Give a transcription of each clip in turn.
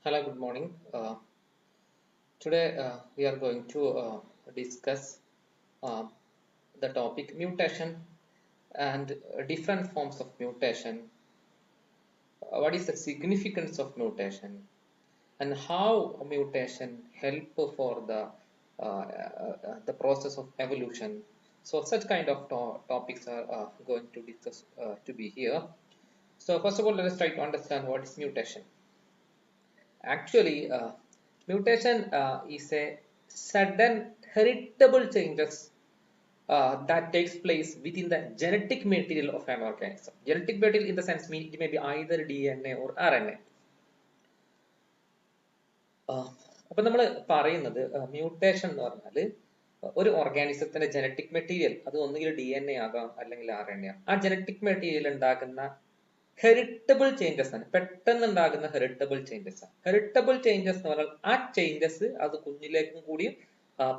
Hello, good morning. Today we are going to discuss uh, the topic mutation and different forms of mutation. What is the significance of mutation and how mutation help for the process of evolution. So such kind of topics are going to discuss to be here. So first of all, let us try to understand what is mutation. Actually, mutation is a sudden heritable changes that takes place within the genetic material of an organism. Genetic material in the sense it may be either DNA or RNA. അപ്പൊ നമ്മൾ പറയുന്നത് mutation എന്ന് പറഞ്ഞാൽ ഒരു ഓർഗാനിസത്തിന്റെ genetic material അത് ഒന്നുകിൽ DNA ആകാം അല്ലെങ്കിൽ RNA ആകാം. ആ ജനറ്റിക് മെറ്റീരിയൽ ഉണ്ടാകുന്ന ഹെറിറ്റബിൾ ചേഞ്ചസ് ആണ്, പെട്ടെന്ന് ഉണ്ടാകുന്ന ഹെറിറ്റബിൾ ചേഞ്ചസ് ആണ്. ഹെറിറ്റബിൾ ചേഞ്ചസ് എന്ന് പറഞ്ഞാൽ ആ ചേഞ്ചസ് അത് കുഞ്ഞിലേക്കും കൂടി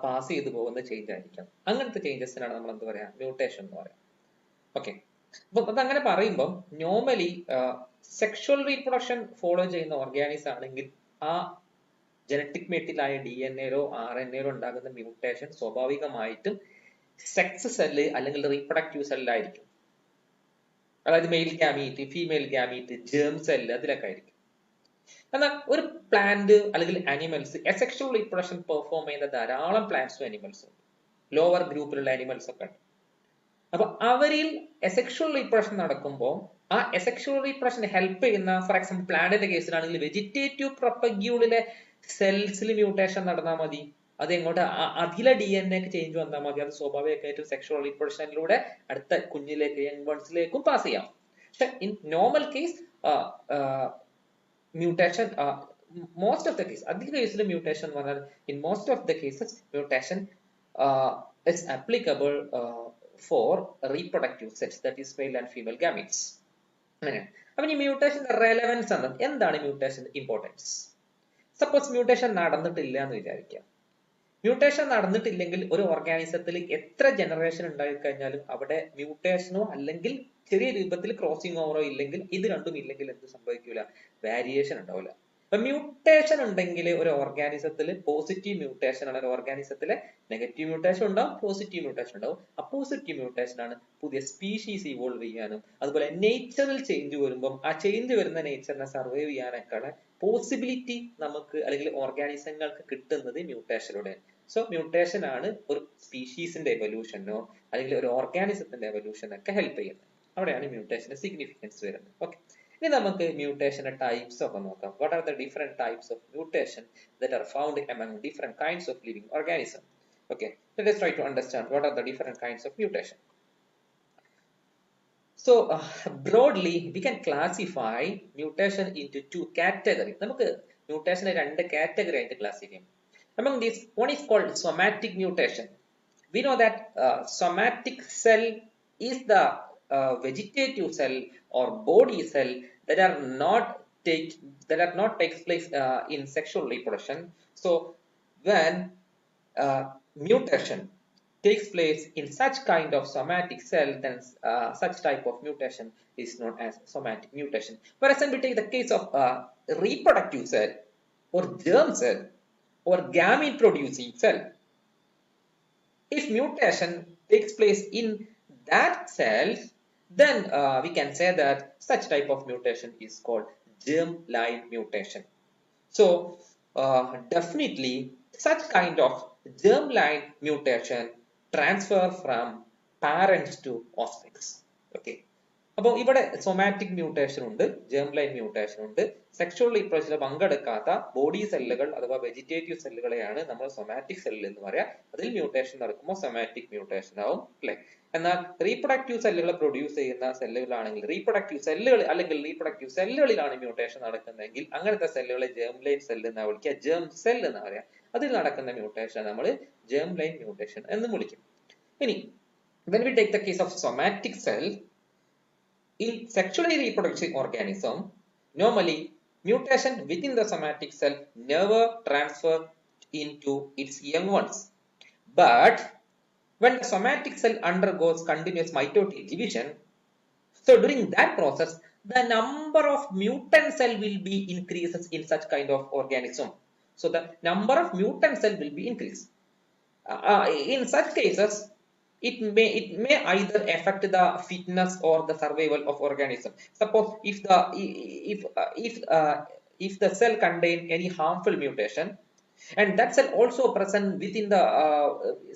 പാസ് ചെയ്തു പോകുന്ന ചേഞ്ച് ആയിരിക്കാം. അങ്ങനത്തെ ചേഞ്ചസിനാണ് നമ്മൾ എന്ത് പറയാ, മ്യൂട്ടേഷൻ എന്ന് പറയാം. ഓക്കെ, അപ്പൊ അതങ്ങനെ പറയുമ്പോൾ നോർമലി സെക്ഷുവൽ റീപ്രൊഡക്ഷൻ ഫോളോ ചെയ്യുന്ന ഓർഗാനിസം ആണെങ്കിൽ ആ ജനറ്റിക് മെറ്റീരിയലായ DNA RNA ഉണ്ടാകുന്ന മ്യൂട്ടേഷൻ സ്വാഭാവികമായിട്ടും സെക്സ് സെല്ല് അല്ലെങ്കിൽ റീപ്രൊഡക്റ്റീവ് സെല്ലായിരിക്കും. അതായത് male gamete, female gamete, germ cell അതിലൊക്കെ ആയിരിക്കും. എന്നാൽ ഒരു പ്ലാന്റ് അല്ലെങ്കിൽ അനിമൽസ് എസെക്ഷൽ റീപ്രൊഡക്ഷൻ പെർഫോം ചെയ്യുന്ന ധാരാളം പ്ലാന്റ്സും അനിമൽസും ലോവർ ഗ്രൂപ്പിലുള്ള അനിമൽസ് ഒക്കെ ഉണ്ട്. അപ്പൊ അവരിൽ എസെക്ഷൽ റീപ്രൊഡക്ഷൻ നടക്കുമ്പോൾ ആ എസെക്ഷൽ റീപ്രൊഡക്ഷൻ ഹെൽപ്പ് ചെയ്യുന്ന, ഫോർ എക്സാമ്പിൾ പ്ലാന്റിന്റെ കേസിലാണെങ്കിൽ വെജിറ്റേറ്റീവ് പ്രൊപ്പഗ്യൂളിലെ സെൽസിൽ മ്യൂട്ടേഷൻ നടന്നാൽ മതി. അത് എങ്ങോട്ട് അതിലെ DNA ചേഞ്ച് വന്നാൽ മതി. അത് സ്വാഭാവികമായിട്ടും സെക്ഷൽ റീപ്രൊഡക്ഷനിലൂടെ അടുത്ത കുഞ്ഞിലേക്ക് യങ് വൺസിലേക്കും പാസ് ചെയ്യാം. പക്ഷെ in normal case mutation most of the case, അധിക കേസിൽ മ്യൂട്ടേഷൻ എന്ന് പറഞ്ഞാൽ in most of the cases mutation is applicable for reproductive sets, that is male and female gametes. അങ്ങനെയാണ്. അപ്പൊ ഈ മ്യൂട്ടേഷന്റെ റെലവൻസ് എന്താണ്? മ്യൂട്ടേഷന്റെ ഇമ്പോർട്ടൻസ്. സപ്പോസ് മ്യൂട്ടേഷൻ നടന്നിട്ടില്ല എന്ന് വിചാരിക്കാം. മ്യൂട്ടേഷൻ നടന്നിട്ടില്ലെങ്കിൽ ഒരു ഓർഗാനിസത്തിൽ എത്ര ജനറേഷൻ ഉണ്ടായി കഴിഞ്ഞാലും അവിടെ മ്യൂട്ടേഷനോ അല്ലെങ്കിൽ ചെറിയ രൂപത്തിൽ ക്രോസിംഗ് ഓവറോ ഇല്ലെങ്കിൽ, ഇത് രണ്ടും ഇല്ലെങ്കിൽ എന്ത് സംഭവിക്കൂല? വേരിയേഷൻ ഉണ്ടാവില്ല. അപ്പൊ മ്യൂട്ടേഷൻ ഉണ്ടെങ്കിൽ ഒരു ഓർഗാനിസത്തിൽ പോസിറ്റീവ് മ്യൂട്ടേഷൻ ആണ്, ഒരു ഓർഗാനിസത്തിലെ നെഗറ്റീവ് മ്യൂട്ടേഷൻ ഉണ്ടാവും, പോസിറ്റീവ് മ്യൂട്ടേഷൻ ഉണ്ടാവും. ആ പോസിറ്റീവ് മ്യൂട്ടേഷൻ ആണ് പുതിയ സ്പീഷീസ് ഇവോൾവ് ചെയ്യാനും അതുപോലെ നേച്ചറിൽ ചേഞ്ച് വരുമ്പോൾ ആ ചേഞ്ച് വരുന്ന നേച്ചറിനെ സർവൈവ് ചെയ്യാനൊക്കെ പോസിബിലിറ്റി നമുക്ക് അല്ലെങ്കിൽ ഓർഗാനിസങ്ങൾക്ക് കിട്ടുന്നത് മ്യൂട്ടേഷനിലൂടെ. സോ മ്യൂട്ടേഷൻ ആണ് ഒരു സ്പീഷീസിന്റെ എവല്യൂഷനോ അല്ലെങ്കിൽ ഒരു ഓർഗാനിസത്തിന്റെ എവല്യൂഷനൊക്കെ ഹെൽപ്പ് ചെയ്യുന്നത്. അവിടെയാണ് മ്യൂട്ടേഷന്റെ സിഗ്നിഫിക്കൻസ് വരുന്നത്. ഓക്കെ, ഇനി നമുക്ക് മ്യൂട്ടേഷന്റെ ടൈപ്സ് ഒക്കെ നോക്കാം. What are the different types of mutation that are found among different kinds of living organism. Okay, let us try to understand what are the different kinds of mutation. So broadly we can classify mutation into two categories. നമുക്ക് mutation രണ്ട് category ആയിട്ട് classify ചെയ്യാം. Among these, one is called somatic mutation. We know that somatic cell is the vegetative cell or body cell that are not takes place in sexual reproduction. So when mutation takes place in such kind of somatic cell, then such type of mutation is known as somatic mutation. For example, take the case of reproductive cell or germ cell or gamete producing cell. If mutation takes place in that cell, then we can say that such type of mutation is called germ-line mutation. So definitely such kind of germ-line mutation transfer from parents to offsprings. Okay, അപ്പോൾ ഇവിടെ somatic mutation ഉണ്ട്, germ line mutation ഉണ്ട്. Sexual റീപ്രൊഡക്ഷനിൽ പങ്കെടുക്കാത്ത body സെല്ലുകൾ അഥവാ vegetative സെല്ലുകളെയാണ് നമ്മൾ somatic cell എന്ന് പറയാം. അതിൽ മ്യൂട്ടേഷൻ നടക്കുമ്പോൾ സൊമാറ്റിക് മ്യൂട്ടേഷൻ ആവും, അല്ലെ? എന്നാൽ റീപ്രൊഡക്റ്റീവ് സെല്ലുകൾ പ്രൊഡ്യൂസ് ചെയ്യുന്ന സെല്ലുകളാണെങ്കിൽ റീപ്രൊഡക്റ്റീവ് സെല്ലുകൾ അല്ലെങ്കിൽ റീപ്രൊഡക്റ്റീവ് സെല്ലുകളിലാണ് മ്യൂട്ടേഷൻ നടക്കുന്നതെങ്കിൽ അങ്ങനത്തെ സെല്ലുകളെ ജേം ലൈൻ സെല്ല് എന്നാ വിളിക്കുക, ജേം സെൽ എന്ന് പറയാം. അതിൽ നടക്കുന്ന മ്യൂട്ടേഷൻ നമ്മൾ ജേം ലൈൻ മ്യൂട്ടേഷൻ എന്ന് വിളിക്കും. ഇനി when we take the case of somatic cell, in sexually reproducing organism, normally mutation within the somatic cell never transfer into its young ones. But when the somatic cell undergoes continuous mitotic division, so during that process the number of mutant cell will be increases in such kind of organism. So the number of mutant cell will be increased. In such cases, it may either affect the fitness or the survival of organism. Suppose if the cell contain any harmful mutation, and that cell also present within the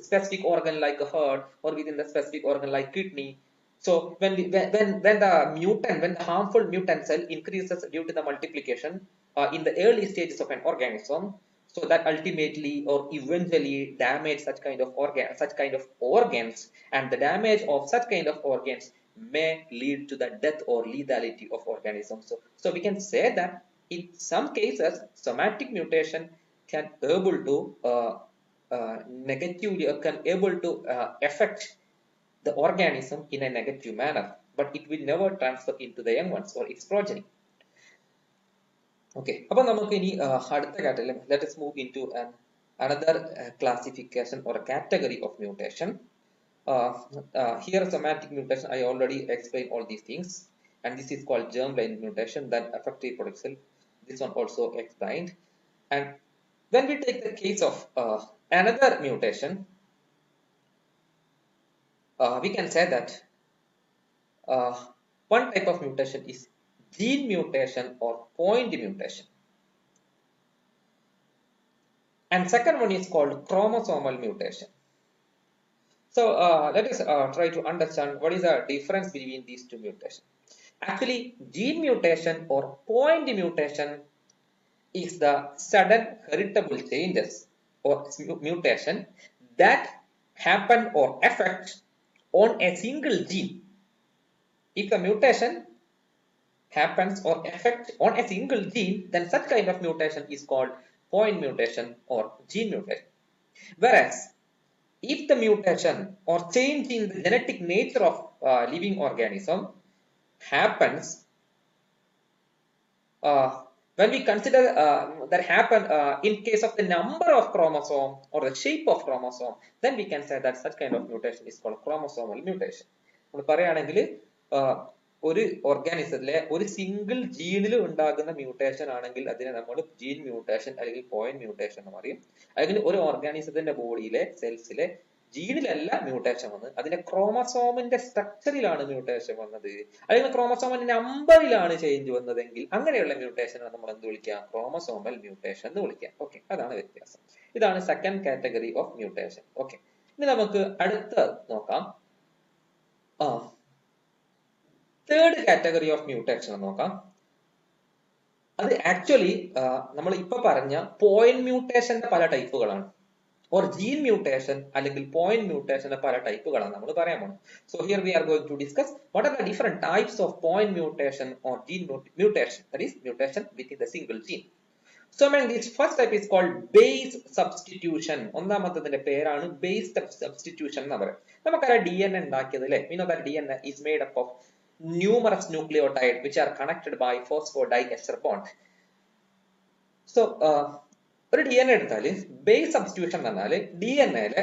specific organ like a heart or within the specific organ like kidney. So when the harmful mutant cell increases due to the multiplication in the early stages of an organism, so that ultimately or eventually damage such kind of organs, and the damage of such kind of organs may lead to the death or lethality of organisms. So we can say that in some cases somatic mutation can able to negatively or can able to affect the organism in a negative manner, but it will never transfer into the young ones or its progeny. Okay, അപ്പോൾ നമുക്ക് ഇനി അടുത്ത category, let us move into another classification or a category of mutation. Here somatic mutation, I already explained all these things, and this is called germline mutation that affect reproductive cell. This one also explained. And when we take the case of another mutation, we can say that one type of mutation is gene mutation or point mutation, and second one is called chromosomal mutation. So let us try to understand what is the difference between these two mutations. Actually, gene mutation or point mutation is the sudden heritable changes or mutation that happen or affect on a single gene. If a mutation happens or affect on a single gene, then such kind of mutation is called point mutation or gene mutation. Whereas if the mutation or change in the genetic nature of living organism happens when we consider that happen in case of the number of chromosome or the shape of chromosome, then we can say that such kind of mutation is called chromosomal mutation. നമ്മൾ പറയുകയാണെങ്കിൽ ഒരു ഓർഗാനിസത്തിലെ ഒരു single ജീനിൽ ഉണ്ടാകുന്ന mutation ആണെങ്കിൽ അതിനെ നമ്മൾ gene mutation അല്ലെങ്കിൽ point mutation എന്ന് പറയും. അല്ലെങ്കിൽ ഒരു ഓർഗാനിസത്തിന്റെ ബോഡിയിലെ സെൽസിലെ ജീനിലല്ല മ്യൂട്ടേഷൻ വന്നത്, അതിന്റെ ക്രോമസോമിന്റെ സ്ട്രക്ചറിലാണ് മ്യൂട്ടേഷൻ വന്നത്, അല്ലെങ്കിൽ ക്രോമസോമിന്റെ നമ്പറിലാണ് ചേഞ്ച് വന്നതെങ്കിൽ അങ്ങനെയുള്ള മ്യൂട്ടേഷൻ നമ്മൾ എന്ത് വിളിക്കാം? ക്രോമസോമൽ മ്യൂട്ടേഷൻ എന്ന് വിളിക്കാം. ഓക്കെ, അതാണ് വ്യത്യാസം. ഇതാണ് second category of mutation. Okay, ഇനി നമുക്ക് അടുത്ത നോക്കാം. തേർഡ് കാറ്റഗറി ഓഫ് മ്യൂട്ടേഷൻ നോക്കാം. അത് ആക്ച്വലി നമ്മൾ ഇപ്പൊ പറഞ്ഞ പോയിന്റ് മ്യൂട്ടേഷന്റെ പല ടൈപ്പുകളാണ്, or gene mutation അല്ലെങ്കിൽ point mutation പല ടൈപ്പുകളാണ് നമ്മൾ പറയാൻ പോകുന്നത്. So here we are going to discuss what are the different types of point mutation or gene mutation, that is mutation within the single gene. So among these, first type is called base substitution. ഒന്നാമത്തതിന്റെ പേരാണ് base substitution എന്ന് പറയുന്നത്. നമുക്കറിയാം DNA ഉണ്ടാക്കിയത് അല്ലേ? We know that DNA is made up of numerous nucleotides which are connected by phosphodiester bond. So ഒരു D N A എടുത്താല് base substitution എന്ന് പറഞ്ഞാല് ഡി എൻ എയിലെ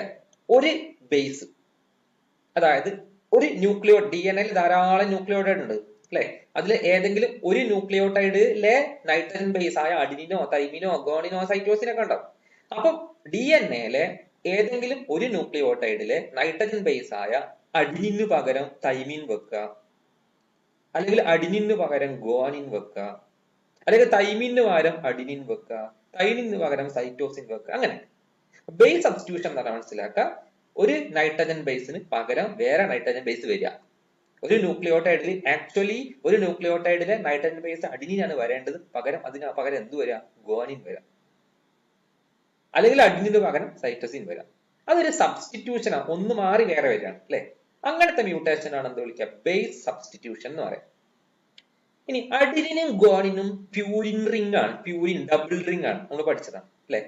ഒരു ബേസ്, അതായത് ഒരു ഡി എൻ എയിൽ ധാരാളം ന്യൂക്ലിയോടൈഡ് ഉണ്ട് അല്ലെ, അതിൽ ഏതെങ്കിലും ഒരു ന്യൂക്ലിയോടൈഡിലെ നൈട്രജൻ ബേസ് ആയ അഡിനിനോ തൈമിനോ ഗോണിനോ സൈറ്റോസിനൊക്കെ ഉണ്ടാവും. അപ്പൊ ഡി എൻ എയിലെ ഏതെങ്കിലും ഒരു ന്യൂക്ലിയോടൈഡിലെ നൈട്രജൻ ബേസ് ആയ അഡിനിന് പകരം തൈമിൻ വെക്കുക, അല്ലെങ്കിൽ അഡിനിന് പകരം ഗോണിൻ വെക്കുക, അല്ലെങ്കിൽ തൈമിന് പകരം അഡിനിൻ വെക്കുക, തൈമിന് പകരം സൈറ്റോസിൻ വെക്കുക. അങ്ങനെ ബേസ് സബ്സ്റ്റിറ്റ്യൂഷൻ എന്ന് പറഞ്ഞാൽ മനസ്സിലാക്കുക, ഒരു നൈട്രജൻ ബേസിന് പകരം വേറെ നൈട്രജൻ ബേസ് വരിക. ഒരു ന്യൂക്ലിയോടൈഡിൽ ആക്ച്വലി ഒരു ന്യൂക്ലിയോടൈഡിലെ നൈട്രജൻ ബേസ് അഡിനിനാണ് വരേണ്ടത്, അതിന് പകരം എന്ത് വരിക? ഗോണിൻ വരാം, അല്ലെങ്കിൽ അഡിനിന് പകരം സൈറ്റോസിൻ വരാം. അതൊരു സബ്സ്റ്റിറ്റ്യൂഷൻ ആണ്, ഒന്ന് മാറി വേറെ വരികയാണ് അല്ലെ. അങ്ങനത്തെ മ്യൂട്ടേഷൻ ആണ് എന്ത് വിളിക്കുക? ബേസ് സബ്സ്റ്റിറ്റ്യൂഷൻ എന്ന് പറയാം. ഇനി അഡിനിനും ഗോണിനും പ്യൂരിൻ റിംഗ് ആണ്, പ്യൂരിൻ ഡബിൾ റിംഗ് ആണ്, നമ്മൾ പഠിച്ചതാണ് അല്ലെ.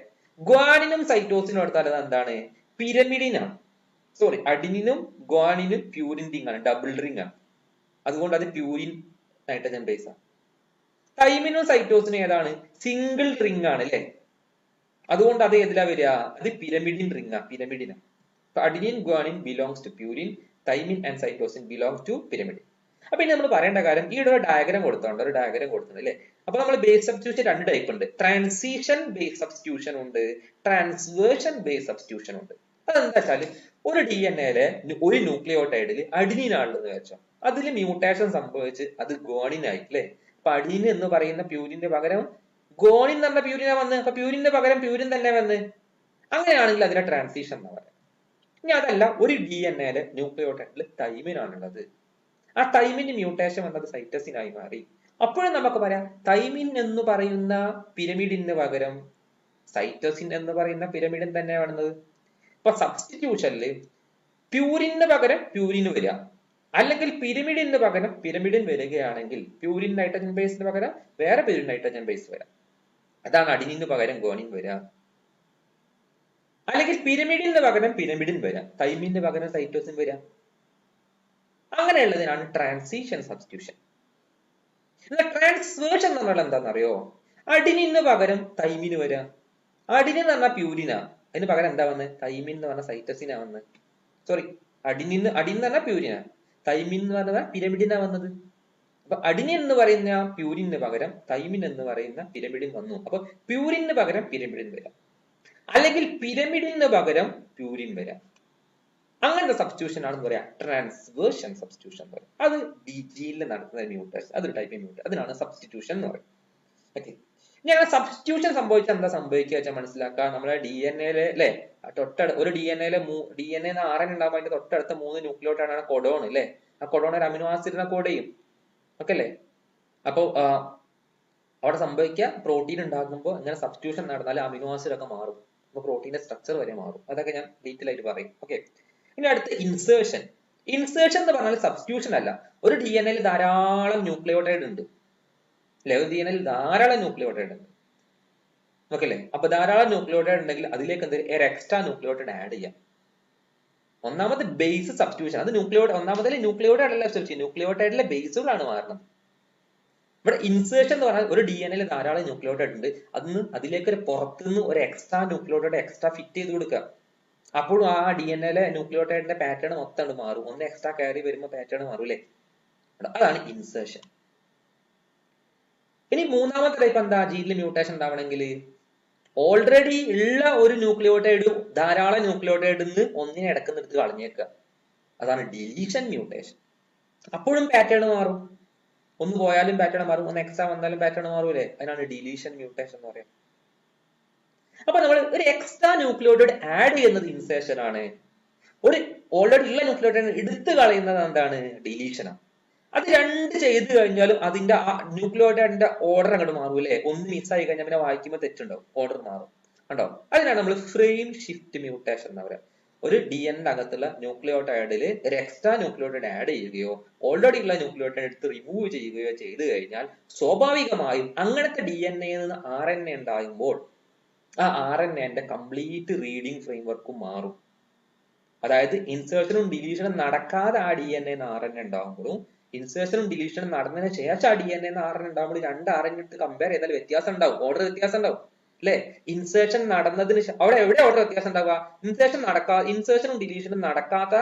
ഗ്വാനിനും സൈറ്റോസിനും എടുത്താൽ അത് എന്താണ്? പിരമിഡിൻ ആണ്. സോറി, അഡിനിനും ഗ്വാനിനും പ്യൂരിൻ റിംഗ് ആണ്, ഡബിൾ റിംഗ് ആണ്, അതുകൊണ്ട് അത് പ്യൂരിൻ നൈട്രജൻ ബേസ് ആണ്. തൈമിനും സൈറ്റോസിനും ഏതാണ്? സിംഗിൾ റിംഗ് ആണ് അല്ലെ, അതുകൊണ്ട് അത് ഏതിലാ വരിക? അത് പിരമിഡിൻ റിംഗ് ആണ്, പിരമിഡിനാണ്. Adenine guanine belongs to purine, thymine and cytosine belongs to pyrimidine. അപ്പൊ ഇനി നമ്മൾ പറയേണ്ട കാര്യം ഈ ഒരു ഡയഗ്രാം കൊടുത്തോണ്ട് ഒരു ഡയഗ്രാം കൊടുത്തിട്ടുണ്ട് അല്ലേ. അപ്പൊ നമ്മൾ ബേസ് സബ്സ്റ്റിറ്റ്യൂഷൻ രണ്ട് ടൈപ്പ് ഉണ്ട്. ട്രാൻസിഷൻ ബേസ് സബ്സ്റ്റിറ്റ്യൂഷൻ ഉണ്ട്, ട്രാൻസ്വേർഷൻ ബേസ് സബ്സ്റ്റിറ്റ്യൂഷൻ ഉണ്ട്. അതെന്താ വെച്ചാല് ഒരു DNA ഒരു ന്യൂക്ലിയോടൈഡിൽ അഡിനീൻ ആണെന്ന് വെച്ചോ, അതിൽ മ്യൂട്ടേഷൻ സംഭവിച്ച് അത് ഗുവാനിൻ ആയി അല്ലേ. അപ്പൊ അഡിനിൻ എന്ന് പറയുന്ന പ്യൂരിന്റെ പകരം ഗുവാനിൻ എന്ന് പറഞ്ഞ പ്യൂരിനാ വന്ന്, അപ്പൊ പ്യൂരിന്റെ പകരം പ്യൂരിൻ തന്നെ വന്ന്, അങ്ങനെയാണെങ്കിൽ അതിനെ ട്രാൻസിഷൻ എന്ന് പറയാം. ഇനി അതല്ല, ഒരു DNA ന്യൂക്ലിയോടൈഡിൽ തൈമിൻ ആണുള്ളത്, ആ തൈമിന് മ്യൂട്ടേഷൻ വന്നത് സൈറ്റസിൻ ആയി മാറി. അപ്പോഴും നമുക്ക് പറയാം തൈമിൻ എന്ന് പറയുന്ന പിരമിഡിന് പകരം സൈറ്റസിൻ എന്ന് പറയുന്ന പിരമിഡിൻ തന്നെ വേണ്ടത്. ഇപ്പൊ സബ്സ്റ്റിറ്റ്യൂഷനില് പ്യൂരിന് പകരം പ്യൂരിന് വരിക, അല്ലെങ്കിൽ പിരമിഡിന് പകരം പിരമിഡിൻ വരികയാണെങ്കിൽ പ്യൂരിൻ നൈട്രജൻ ബേസിന് പകരം വേറെ പ്യൂരിൻ നൈട്രജൻ ബേസ് വരാം. അതാണ് അഡിനിന് പകരം ഗുവാനിൻ വരിക. അല്ലെങ്കിൽ പിരമിഡിന് പകരം പിരമിഡിൻ വരാം, തൈമിന് പകരം സൈറ്റോസിൻ വരാം. അങ്ങനെയുള്ളതിനാണ് ട്രാൻസിഷൻ സബ്സ്റ്റിറ്റ്യൂഷൻ. ട്രാൻസ്വേർഷൻ എന്ന് പറഞ്ഞാൽ എന്താണെന്നറിയോ? അഡിനിന് പകരം തൈമിന് വരാം. അഡിനിൻ എന്ന് പറഞ്ഞാൽ പ്യൂരിനാ, അതിന് പകരം എന്താ വന്ന്? തൈമിൻ എന്ന് പറഞ്ഞ സൈറ്റസിനാ വന്ന്. സോറി, അഡിൻ എന്ന് പറഞ്ഞാൽ പ്യൂരിനാ, തൈമിൻ എന്ന് പറഞ്ഞാൽ പിരമിഡിനാ വന്നത്. അപ്പൊ അഡിനിൻ എന്ന് പറയുന്ന പ്യൂരിന് പകരം തൈമിൻ എന്ന് പറയുന്ന പിരമിഡിൻ വന്നു. അപ്പൊ പ്യൂരിന് പകരം പിരമിഡിൻ വരാം, അല്ലെങ്കിൽ പിരമിഡിന് പകരം പ്യൂരിൻ വരാം. അങ്ങനത്തെ സബ്സ്റ്റിറ്റ്യൂഷൻ ആണെന്ന് പറയാം ട്രാൻസ്വേർഷൻ സബ്സ്റ്റിറ്റ്യൂഷൻ എന്ന് പറയും. അത് ഡിജിയിൽ നടത്തുന്ന മ്യൂട്ടേഷൻ, അതൊരു ടൈപ്പ് മ്യൂട്ടേഷൻ, അതിനാണ് സബ്സ്റ്റിറ്റ്യൂഷൻ എന്ന് പറയും. ഓക്കെ, ഇനി അങ്ങനെ സബ്സ്റ്റിറ്റ്യൂഷൻ സംഭവിച്ചാൽ എന്താ സംഭവിക്കുക വെച്ചാൽ മനസ്സിലാക്കുക. നമ്മുടെ DNA അല്ലെ, ഒരു DNA RNA ഉണ്ടാകുമ്പോൾ അതിന്റെ തൊട്ടടുത്ത 3 ന്യൂക്ലിയോടൈഡാണ് കൊഡോൺ അല്ലെ. ആ കൊഡോൺ ഒരു അമിനോ ആസിഡിനെ കോഡ് ചെയ്യും. ഓക്കെ അല്ലേ? അപ്പൊ അവിടെ സംഭവിക്കുക പ്രോട്ടീൻ ഉണ്ടാകുമ്പോൾ ഇങ്ങനെ സബ്സ്റ്റിറ്റ്യൂഷൻ നടന്നാൽ അമിനോ ആസിഡ് ഒക്കെ മാറും. അപ്പൊ പ്രോട്ടീന്റെ സ്ട്രക്ചർ വരെ മാറും. അതൊക്കെ ഞാൻ ഡീറ്റെയിൽ ആയിട്ട് പറയും. ഓക്കെ, ഇനി അടുത്ത ഇൻസേർഷൻ. ഇൻസേർഷൻ എന്ന് പറഞ്ഞാൽ സബ്സ്റ്റിറ്റ്യൂഷൻ അല്ല. ഒരു DNA ധാരാളം ന്യൂക്ലിയോടൈഡ് ഉണ്ട് അല്ലെ, ഒരു DNA ധാരാളം ന്യൂക്ലിയോടൈഡ് ഉണ്ട്. ഓക്കെ അല്ലേ? അപ്പൊ ധാരാളം ന്യൂക്ലിയോടൈഡ് ഉണ്ടെങ്കിൽ അതിലേക്ക് എന്തെങ്കിലും ഒരു എക്സ്ട്രാ ന്യൂക്ലിയോടൈഡ് ആഡ് ചെയ്യാം. ഒന്നാമത് ബേസ് സബ്സ്റ്റിറ്റ്യൂഷൻ. അത് ഒന്നാമതിൽ ന്യൂക്ലിയോടൈഡ് അല്ല സബ്സ്റ്റിറ്റ്യൂഷൻ, ന്യൂക്ലിയോടൈഡിലെ ബേസുകളാണ് മാറുന്നത്. ഇവിടെ ഇൻസേർഷൻ എന്ന് പറഞ്ഞാൽ ഒരു DNA ധാരാളം ന്യൂക്ലിയോടൈഡ് ഉണ്ട്, അതിലേക്ക് ഒരു പുറത്തുനിന്ന് ഒരു എക്സ്ട്രാ ന്യൂക്ലിയോടൈഡ് എക്സ്ട്രാ ഫിറ്റ് ചെയ്ത് കൊടുക്കുക. അപ്പോഴും ആ DNA ന്യൂക്ലിയോടൈഡിന്റെ പാറ്റേൺ മൊത്തം മാറും. ഒന്ന് എക്സ്ട്രാ കയറി വരുമ്പോൾ പാറ്റേൺ മാറും അല്ലേ. അതാണ് ഇൻസേർഷൻ. ഇനി മൂന്നാമത്തെ ടൈപ്പ് എന്താ? ജീനിൽ മ്യൂട്ടേഷൻ ഉണ്ടാവണമെങ്കിൽ ഓൾറെഡി ഉള്ള ഒരു ന്യൂക്ലിയോടൈഡ് ധാരാളം ന്യൂക്ലിയോടൈഡിൽ നിന്ന് ഒന്നിനെ ഇടക്കുന്ന എടുത്ത് കളഞ്ഞേക്കുക. അതാണ് ഡിലീഷൻ മ്യൂട്ടേഷൻ. അപ്പോഴും പാറ്റേൺ മാറും. ഒന്ന് പോയാലും പാറ്റേൺ മാറും, ഒന്ന് എക്സ്ട്രാ വന്നാലും പാറ്റേൺ മാറൂലേ. അതിനാണ് ഡിലീഷൻ മ്യൂട്ടേഷൻ എന്ന് പറയുന്നത്. അപ്പൊ നമ്മൾ ഒരു എക്സ്ട്രാ ന്യൂക്ലിയോടൈഡ് ആഡ് ചെയ്യുന്നത് ഇൻസേർഷൻ ആണ്. ഒരു ഓൾറെഡി ഉള്ള ന്യൂക്ലിയോടൈഡ് എടുത്തു കളയുന്നത് എന്താണ്? ഡിലീഷൻ ആണ്. അത് രണ്ട് ചെയ്ത് കഴിഞ്ഞാലും അതിന്റെ ആ ന്യൂക്ലിയോടൈഡിന്റെ ഓർഡർ അങ്ങോട്ട് മാറും അല്ലെ. ഒന്ന് മിസ്സായി കഴിഞ്ഞാൽ പിന്നെ വായിക്കുമ്പോൾ തെറ്റുണ്ടാവും, ഓർഡർ മാറും കണ്ടോ. അതിനാണ് നമ്മൾ ഫ്രെയിം ഷിഫ്റ്റ് മ്യൂട്ടേഷൻ എന്ന് പറയുക. ഒരു DNA അകത്തുള്ള ന്യൂക്ലിയോടൈഡിൽ ഒരു എക്സ്ട്രാ ന്യൂക്ലിയോടൈഡ് ആഡ് ചെയ്യുകയോ ഓൾറെഡി ഉള്ള ന്യൂക്ലിയോടൈഡ് എടുത്ത് റിമൂവ് ചെയ്യുകയോ ചെയ്തു കഴിഞ്ഞാൽ സ്വാഭാവികമായും അങ്ങനത്തെ DNA നിന്ന് RNA ഉണ്ടാകുമ്പോൾ ആ RNAന്റെ കംപ്ലീറ്റ് റീഡിംഗ് ഫ്രെയിംവർക്കും മാറും. അതായത് ഇൻസേർഷനും ഡിലീഷനും നടക്കാതെ ആ DNA RNA ഉണ്ടാകുമ്പോഴും ഇൻസേർഷനും ഡിലീഷനും നടന്നതിന് ശേഷം ആ DNA RNA ഉണ്ടാകുമ്പോൾ രണ്ട് RNA എടുത്ത് കമ്പയർ ചെയ്താൽ വ്യത്യാസം ഉണ്ടാവും, ഓർഡർ വ്യത്യാസം ഉണ്ടാവും അല്ലെ. ഇൻസേർഷൻ നടന്നതിന് അവിടെ എവിടെ ഓർഡർ വ്യത്യാസം ഉണ്ടാവുക? ഇൻസേർഷനും ഡിലീഷനും നടക്കാത്ത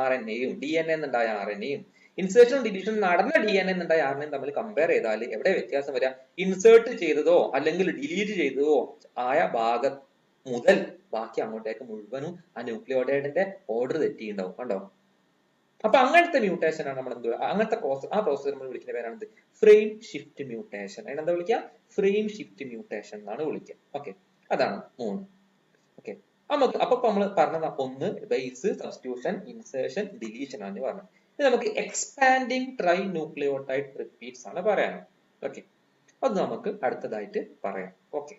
RNAയും DNA എന്നുണ്ടായ RNAയും ഇൻസേർഷനും ഡിലീഷനും നടന്ന DNA എന്നുണ്ടായ RNAയും തമ്മിൽ കമ്പയർ ചെയ്താൽ എവിടെ വ്യത്യാസം വരിക? ഇൻസേർട്ട് ചെയ്തതോ അല്ലെങ്കിൽ ഡിലീറ്റ് ചെയ്തതോ ആയ ഭാഗം മുതൽ ബാക്കി അങ്ങോട്ടേക്ക് മുഴുവനും ആ ന്യൂക്ലിയോടൈഡിന്റെ ഓർഡർ തെറ്റിയിട്ടുണ്ടാവും കണ്ടോ. അപ്പൊ അങ്ങനത്തെ മ്യൂട്ടേഷൻ ആണ് നമ്മൾ എന്ത്, അങ്ങനത്തെ പ്രോസസ്, ആ പ്രോസസ് നമ്മൾ വിളിക്കുന്ന പേരാണ് ഫ്രെയിം ഷിഫ്റ്റ് മ്യൂട്ടേഷൻ. അതിനെന്താ വിളിക്കുക? ഫ്രെയിം ഷിഫ്റ്റ് മ്യൂട്ടേഷൻ എന്നാണ് വിളിക്കുക. ഓക്കെ, അതാണ് 3. ഓക്കെ, അപ്പൊ നമ്മൾ പറഞ്ഞത് ഒന്ന് ബേസ് സബ്സ്റ്റിറ്റ്യൂഷൻ, ഇൻസേർഷൻ, ഡിലീഷൻ ആണ് പറഞ്ഞത്. ഇനി നമുക്ക് എക്സ്പാൻഡിങ് ട്രൈ ന്യൂക്ലിയോടൈഡ് റിപ്പീറ്റ്സ് ആണ് പറയാൻ. ഓക്കെ, അത് നമുക്ക് അടുത്തതായിട്ട് പറയാം. ഓക്കെ.